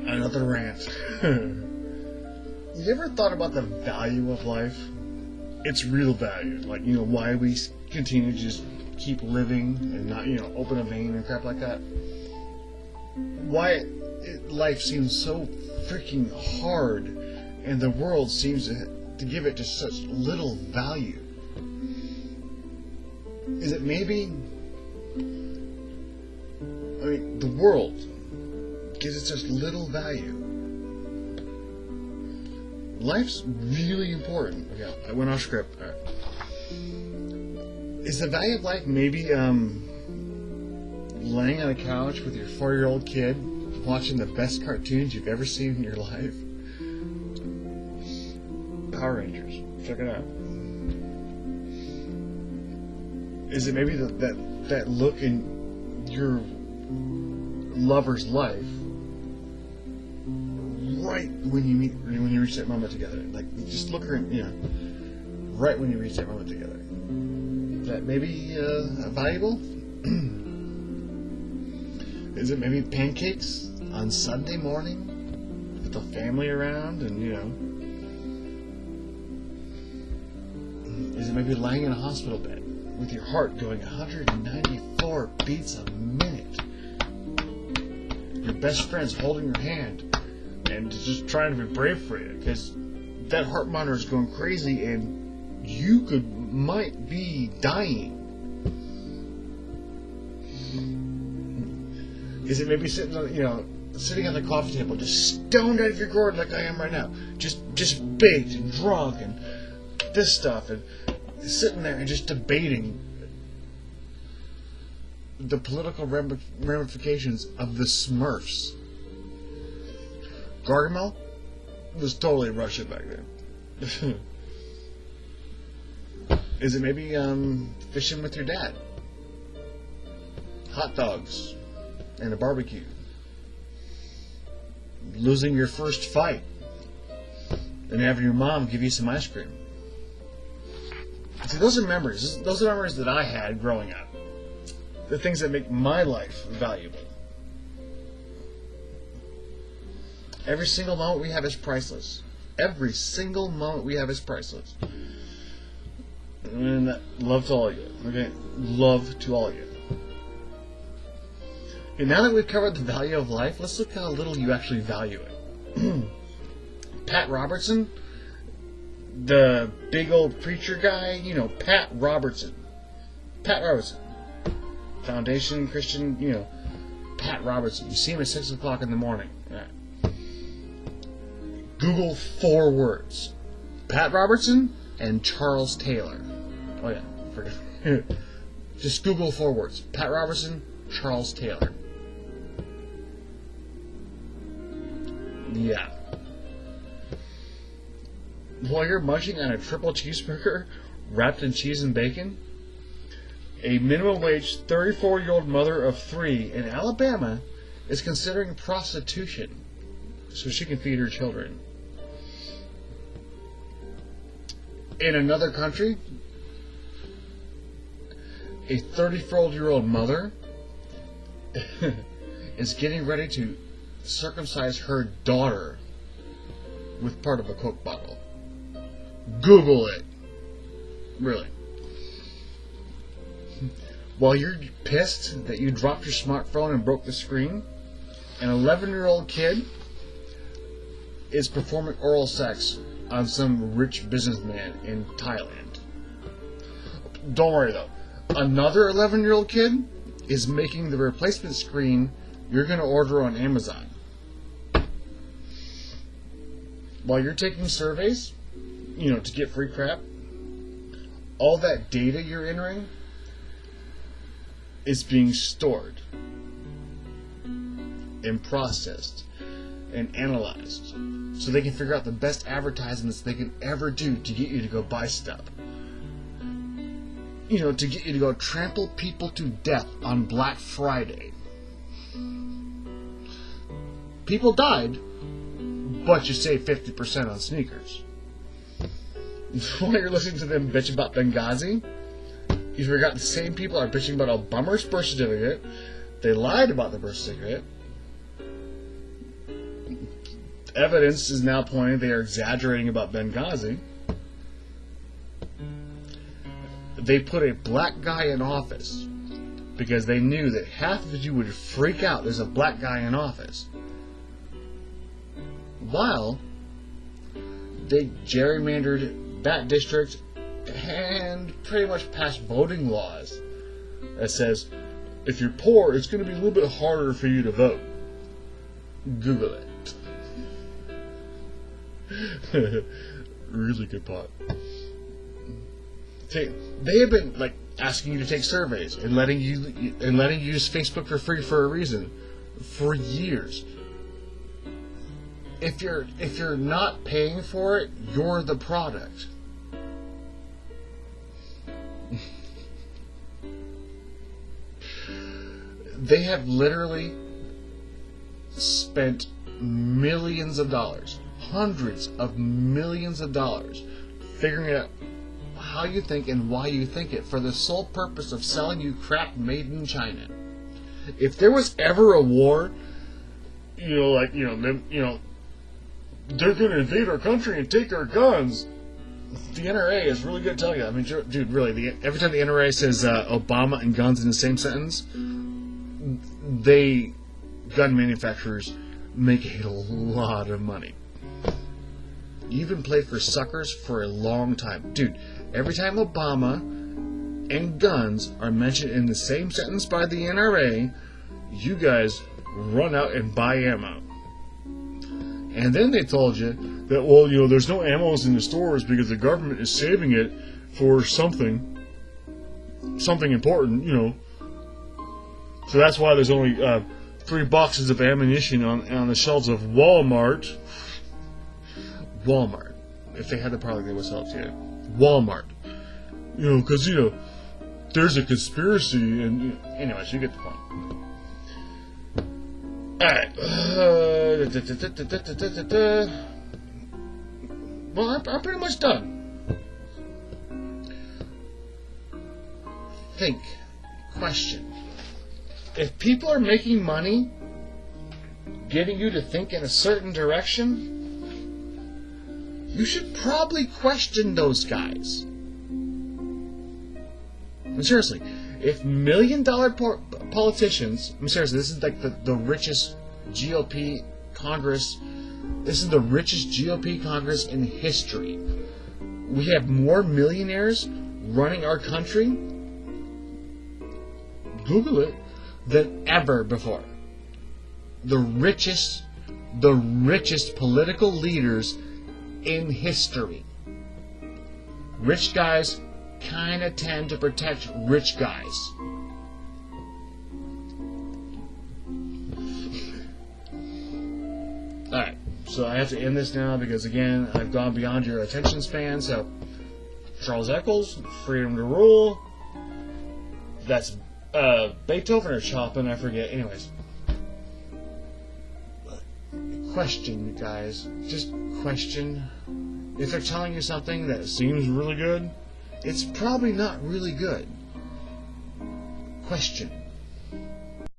Another rant. You ever thought about the value of life? Its real value. Like, why we continue to just keep living and not, open a vein and crap like that? Why life seems so freaking hard and the world seems to give it just such little value? Is it maybe... the world gives it such little value. Life's really important. Okay, I went off script. All right. Is the value of life maybe laying on a couch with your 4-year-old kid watching the best cartoons you've ever seen in your life? Power Rangers. Check it out. Is it maybe that look in your lover's life right when you reach that moment together? Like, just look her, right when you reach that moment together. Is that maybe valuable? Is it maybe pancakes on Sunday morning with the family around and, Is it maybe lying in a hospital bed with your heart going 194 beats a minute? Your best friend's holding your hand and just trying to be brave for you because that heart monitor is going crazy and you might be dying. Is it maybe sitting on the coffee table, just stoned out of your gourd like I am right now, just baked and drunk and this stuff, and sitting there and just debating the political ramifications of the Smurfs? Gargamel was totally Russia back then. Is it maybe fishing with your dad? Hot dogs and a barbecue. Losing your first fight and having your mom give you some ice cream. See, those are memories. Those are memories that I had growing up. The things that make my life valuable. Every single moment we have is priceless. Every single moment we have is priceless. And love to all of you. Okay? Love to all of you. Okay, now that we've covered the value of life, let's look how little you actually value it. Pat Robertson, the big old preacher guy, Pat Robertson. Pat Robertson. Foundation Christian, Pat Robertson. You see him at 6 o'clock in the morning. Right. Google 4 words. Pat Robertson and Charles Taylor. Oh yeah, forget. Just Google 4 words. Pat Robertson, Charles Taylor. Yeah. While you're munching on a triple cheeseburger wrapped in cheese and bacon, a minimum wage 34-year-old mother of 3 in Alabama is considering prostitution so she can feed her children. In another country, a 34-year-old mother is getting ready to circumcise her daughter with part of a Coke bottle. Google it. Really. While you're pissed that you dropped your smartphone and broke the screen, an 11-year-old kid is performing oral sex on some rich businessman in Thailand. Don't worry though. Another 11-year-old kid is making the replacement screen you're going to order on Amazon. While you're taking surveys, to get free crap, all that data you're entering is being stored and processed and analyzed so they can figure out the best advertisements they can ever do to get you to go buy stuff. To get you to go trample people to death on Black Friday. People died, but you save 50% on sneakers. While you're listening to them bitch about Benghazi, you forgot the same people are bitching about a bummer's birth certificate, They lied about the birth certificate. Evidence is now pointing they are exaggerating about Benghazi. They put a black guy in office because they knew that half of you would freak out there's a black guy in office. While they gerrymandered that district and pretty much passed voting laws that says if you're poor, it's going to be a little bit harder for you to vote. Google it. Really good pot. They have been like asking you to take surveys and letting you use Facebook for free for a reason for years. If you're not paying for it, you're the product. They have literally spent millions of dollars, hundreds of millions of dollars, figuring out how you think and why you think it for the sole purpose of selling you crap made in China. If there was ever a war, they're going to invade our country and take our guns, the NRA is really good at telling you. I mean, dude, really, every time the NRA says Obama and guns in the same sentence, gun manufacturers make a lot of money. You've been played for suckers for a long time. Dude, every time Obama and guns are mentioned in the same sentence by the NRA, you guys run out and buy ammo. And then they told you that, well, there's no ammos in the stores because the government is saving it for something important, So that's why there's only 3 boxes of ammunition on the shelves of Walmart. Walmart. If they had the product, they would sell it to you. Walmart. Because, there's a conspiracy, and, anyways, you get the point. Alright. Well, I'm pretty much done. Think. Question. If people are making money, getting you to think in a certain direction, you should probably question those guys. And seriously, if $1 million politicians, seriously, this is like the richest GOP Congress, this is the richest GOP Congress in history. We have more millionaires running our country, Google it, than ever before. The richest political leaders in history. Rich guys kind of tend to protect rich guys. Alright, so I have to end this now because, again, I've gone beyond your attention span. So, Charles Eccles, Freedom to Rule. That's Beethoven or Chopin, I forget. Anyways. Question, guys. Just question. If they're telling you something that seems really good, it's probably not really good. Question.